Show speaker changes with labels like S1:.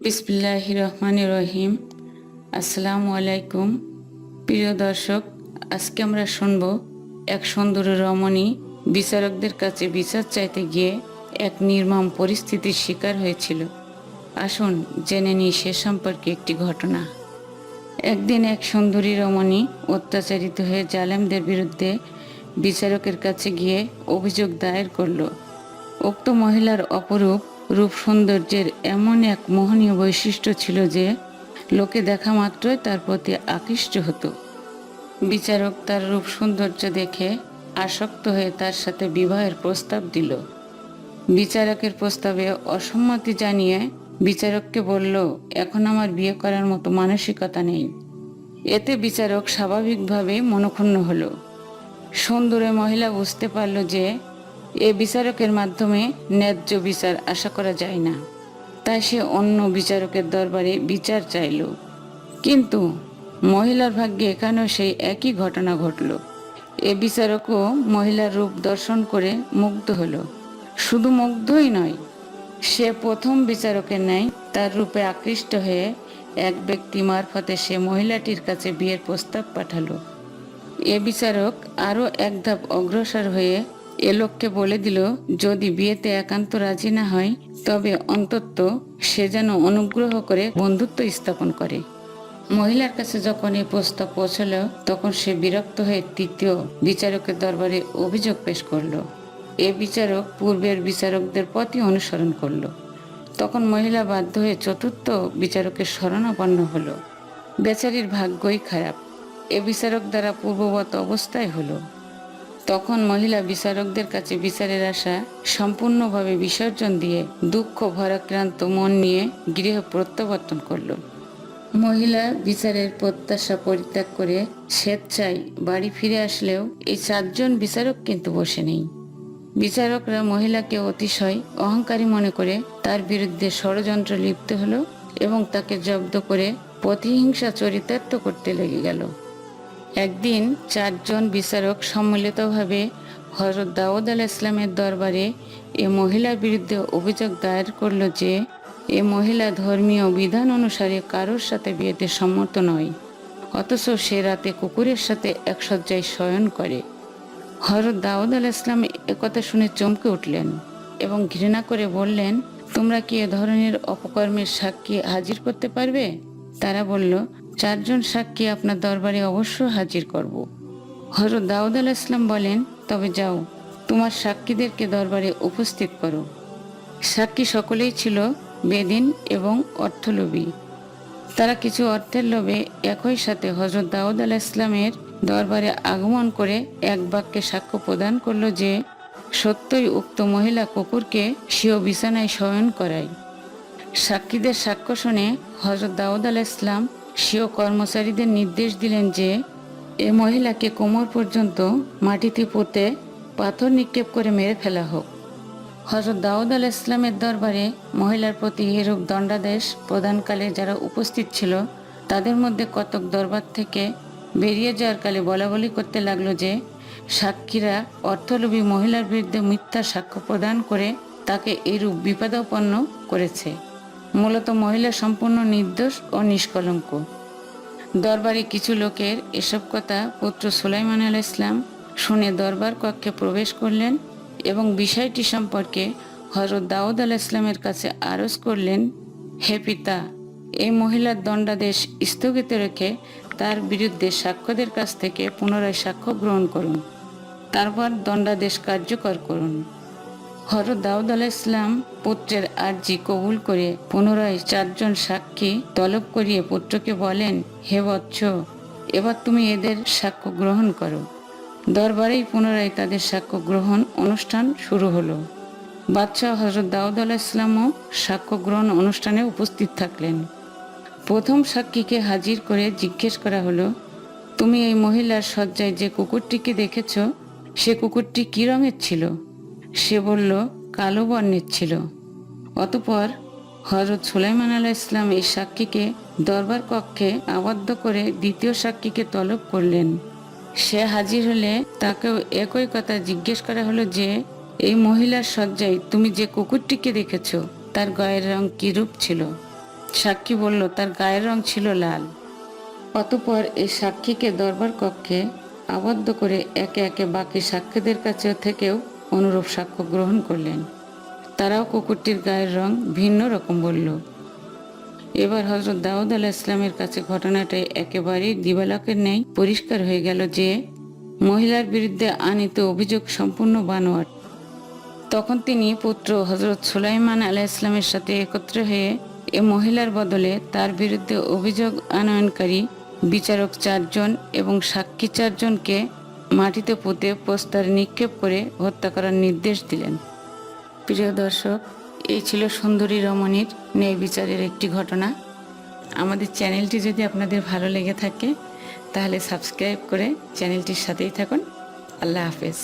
S1: বিসমিল্লাহির রহমানির রহিম। আসসালামু আলাইকুম। প্রিয় দর্শক, আজকে আমরা শুনব এক সুন্দরী রমণী বিচারকদের কাছে বিচার চাইতে গিয়ে এক নির্মম পরিস্থিতির শিকার হয়েছিল। আসুন জেনে নিই সে সম্পর্কে একটি ঘটনা। একদিন এক সুন্দরী রমণী অত্যাচারিত হয়ে জালেমদের বিরুদ্ধে বিচারকের কাছে গিয়ে অভিযোগ দায়ের করল। উক্ত মহিলার অপরূপ রূপ সৌন্দর্যের এমন এক মোহনীয় বৈশিষ্ট্য ছিল যে লোকে দেখা মাত্রই তার প্রতি আকৃষ্ট হতো। বিচারক তার রূপ সৌন্দর্য দেখে আসক্ত হয়ে তার সাথে বিবাহের প্রস্তাব দিল। বিচারকের প্রস্তাবে অসম্মতি জানিয়ে বিচারককে বলল, এখন আমার বিয়ে করার মতো মানসিকতা নেই। এতে বিচারক স্বাভাবিকভাবে মনক্ষুণ্ণ হলো। সুন্দরী মহিলা বুঝতে পারল যে এ বিচারকের মাধ্যমে ন্যায্য বিচার আশা করা যায় না। তাই সে অন্য বিচারকের দরবারে বিচার চাইল। কিন্তু মহিলার ভাগ্যে এখানেও সেই একই ঘটনা ঘটল। এ বিচারকও মহিলার রূপ দর্শন করে মুগ্ধ হলো। শুধু মুগ্ধই নয়, সে প্রথম বিচারকের ন্যায় তার রূপে আকৃষ্ট হয়ে এক ব্যক্তি মারফতে সে মহিলাটির কাছে বিয়ের প্রস্তাব পাঠালো। এ বিচারক আরও এক ধাপ অগ্রসর হয়ে এ লোককে বলে দিল, যদি বিয়েতে একান্ত রাজি না হয় তবে অন্তত সে যেন অনুগ্রহ করে বন্ধুত্ব স্থাপন করে। মহিলার কাছে যখন এই প্রস্তাব পৌঁছল তখন সে বিরক্ত হয়ে তৃতীয় বিচারকের দরবারে অভিযোগ পেশ করলো। এ বিচারক পূর্বের বিচারকদের পথই অনুসরণ করলো। তখন মহিলা বাধ্য হয়ে চতুর্থ বিচারকের শরণাপন্ন হলো। বেচারির ভাগ্যই খারাপ, এ বিচারক দ্বারা পূর্ববৎ অবস্থায় হলো। তখন মহিলা বিচারকদের কাছে বিচারের আশা সম্পূর্ণভাবে বিসর্জন দিয়ে দুঃখ ভারাক্রান্ত মন নিয়ে গৃহে প্রত্যাবর্তন করল। মহিলা বিচারের প্রত্যাশা পরিত্যাগ করে স্বেচ্ছায় বাড়ি ফিরে আসলেও এই 4 জন বিচারক কিন্তু বসে নেই। বিচারকরা মহিলাকে অতিশয় অহংকারী মনে করে তার বিরুদ্ধে ষড়যন্ত্র লিপ্ত হলো এবং তাকে জব্দ করে প্রতিহিংসা চরিতার্থ করতে লেগে গেল। একদিন 4 জন বিচারক সম্মিলিতভাবে হযরত দাউদ আলাইহিস সালামের দরবারে এ মহিলার বিরুদ্ধে অভিযোগ দায়ের করল যে এ মহিলা ধর্মীয় বিধান অনুসারে কারোর সাথে বিয়েতে সম্মত নয়, অথচ সে রাতে কুকুরের সাথে এক শয্যায় শয়ন করে। হযরত দাউদ আলাইহিস সালাম একথা শুনে চমকে উঠলেন এবং ঘৃণা করে বললেন, তোমরা কি এ ধরনের অপকর্মের সাক্ষী হাজির করতে পারবে? তারা বলল, 4 জন সাক্ষী আপনার দরবারে অবশ্য হাজির করব। হযরত দাউদ আলাইহিস সালাম বলেন, তবে যাও, তোমার সাক্ষীদেরকে দরবারে উপস্থিত করো। সাক্ষী সকলেই ছিল বেদিন এবং অর্থলোভী। তারা কিছু অর্থের লোভে একই সাথে হযরত দাউদ আলাইহিস সালামের দরবারে আগমন করে এক বাক্যে সাক্ষ্য প্রদান করল যে সত্যই উক্ত মহিলা কুকুরকে স্বীয় বিছানায় শয়ন করায়। সাক্ষীদের সাক্ষ্য শুনে হযরত দাউদ আলাইহিস সালাম স্বীয় কর্মচারীদের নির্দেশ দিলেন যে এ মহিলাকে কোমর পর্যন্ত মাটিতে পুঁতে পাথর নিক্ষেপ করে মেরে ফেলা হোক। হযরত দাউদ আলাইহিস সালামের দরবারে মহিলার প্রতি এরূপ দণ্ডাদেশ প্রদানকালে যারা উপস্থিত ছিল তাদের মধ্যে কতক দরবার থেকে বেরিয়ে যাওয়ার কালে বলাবলি করতে লাগলো যে সাক্ষীরা অর্থলোভী মহিলার বিরুদ্ধে মিথ্যা সাক্ষ্য প্রদান করে তাকে এরূপ বিপদাপন্ন করেছে। মূলত মহিলা সম্পূর্ণ নির্দোষ ও নিষ্কলঙ্ক। দরবারে কিছু লোকের এসব কথা পুত্র সুলাইমান আলাইহিস সালাম শুনে দরবার কক্ষে প্রবেশ করলেন এবং বিষয়টি সম্পর্কে হযরত দাউদ আলাইহিস সালামের কাছে আরজ করলেন, হে পিতা, এই মহিলার দণ্ডাদেশ স্থগিত রেখে তার বিরুদ্ধে সাক্ষ্যদের কাছ থেকে পুনরায় সাক্ষ্য গ্রহণ করুন, তারপর দণ্ডাদেশ কার্যকর করুন। হযরত দাউদ আলাইহিস সালাম পুত্রের আর্জি কবুল করে পুনরায় 4 জন সাক্ষী তলব করিয়ে পুত্রকে বলেন, হে বৎস, এবার তুমি এদের সাক্ষ্য গ্রহণ করো। দরবারেই পুনরায় তাদের সাক্ষ্য গ্রহণ অনুষ্ঠান শুরু হলো। বাদশাহ হযরত দাউদ আলাইহিস সালামও সাক্ষ্য গ্রহণ অনুষ্ঠানে উপস্থিত থাকলেন। প্রথম সাক্ষীকে হাজির করে জিজ্ঞেস করা হলো, তুমি এই মহিলার শয্যায় যে কুকুরটিকে দেখেছ সে কুকুরটি কি রঙের ছিল? সে বলল, কালো বর্ণের ছিল। অতঃপর হযরত সুলাইমান আলাইহিস সালাম এই সাক্ষীকে দরবার কক্ষে আবদ্ধ করে দ্বিতীয় সাক্ষীকে তলব করলেন। সে হাজির হলে তাকেও একই কথা জিজ্ঞেস করা হলো যে এই মহিলার শয্যায় তুমি যে কুকুরটিকে দেখেছ তার গায়ের রং কিরূপ ছিল? সাক্ষী বলল তার গায়ের রং ছিল লাল। অতঃপর এই সাক্ষীকে দরবার কক্ষে আবদ্ধ করে একে একে বাকি সাক্ষীদের কাছে থেকেও অনুরূপ সাক্ষ্য গ্রহণ করলেন। তারাও কুকুরটির গায়ের রং ভিন্ন রকম বলল। এবার হযরত দাউদ আলাইহিস সালামের কাছে ঘটনাটা একেবারেই দিবালোকের ন্যায় পরিষ্কার হয়ে গেল যে মহিলার বিরুদ্ধে আনীত অভিযোগ সম্পূর্ণ বানোয়াট। তখন তিনি পুত্র হযরত সুলাইমান আলাইহিস সালামের সাথে একত্র হয়ে এ মহিলার বদলে তার বিরুদ্ধে অভিযোগ আনয়নকারী বিচারক 4 জন এবং সাক্ষী 4 জনকে মাটিতে পুঁতে প্রস্তর নিক্ষেপ করে হত্যা করার নির্দেশ দিলেন। প্রিয় দর্শক, এই ছিল সুন্দরী রমণীর ন্যায় বিচারের একটি ঘটনা। আমাদের চ্যানেলটি যদি আপনাদের ভালো লেগে থাকে তাহলে সাবস্ক্রাইব করে চ্যানেলটির সাথেই থাকুন। আল্লাহ হাফেজ।